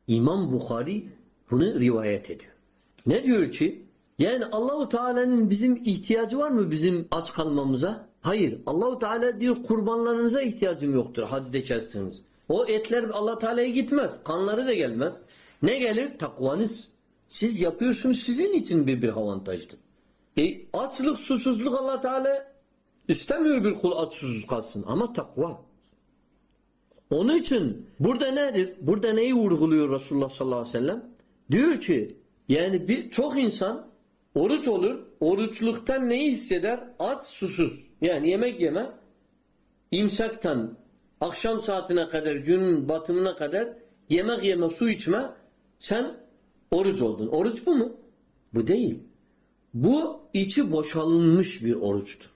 İmam Bukhari bunu rivayet ediyor. Ne diyor ki? Yani Allahu Teala'nın bizim ihtiyacı var mı bizim aç kalmamıza? Hayır. Allahu Teala diyor kurbanlarınıza ihtiyacım yoktur hacde kestiğiniz. O etler Allah Teala'ya gitmez. Kanları da gelmez. Ne gelir? Takvanız. Siz yapıyorsunuz sizin için bir avantajdır. Açlık, susuzluk Allah Teala istemiyor bir kul aç susuz kalsın ama takva. Onun için burada nedir? Burada neyi vurguluyor Resulullah sallallahu aleyhi ve sellem? Diyor ki yani çok insan oruç olur. Oruçluktan neyi hisseder? Aç, susuz. Yani yemek yeme. İmsaktan akşam saatine kadar, günün batımına kadar yemek yeme, su içme. Sen oruç oldun. Oruç bu mu? Bu değil. Bu içi boşalmış bir oruçtur.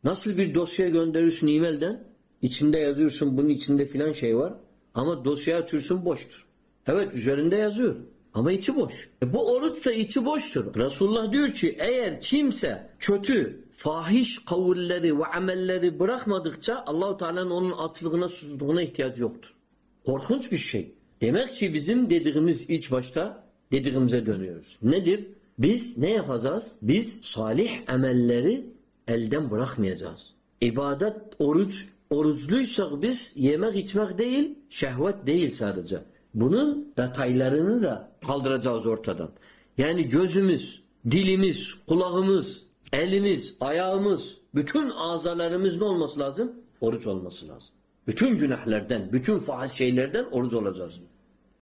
Nasıl bir dosya gönderirsin e-mailden? İçinde yazıyorsun bunun içinde filan şey var. Ama dosyayı açıyorsun boştur. Evet üzerinde yazıyor. Ama içi boş. Bu oruçsa içi boştur. Resulullah diyor ki eğer kimse kötü, fahiş kavulleri ve amelleri bırakmadıkça Allah-u Teala'nın onun açlığına, susuzluğuna ihtiyacı yoktur. Korkunç bir şey. Demek ki bizim dediğimiz iç başta dediğimize dönüyoruz. Nedir? Biz ne yapacağız? Biz salih amelleri elden bırakmayacağız. İbadet, oruçluysak biz yemek içmek değil, şehvet değil sadece. Bunun detaylarını da kaldıracağız ortadan. Yani gözümüz, dilimiz, kulağımız, elimiz, ayağımız, bütün azalarımız ne olması lazım? Oruç olması lazım. Bütün günahlardan, bütün fahiş şeylerden oruç olacağız.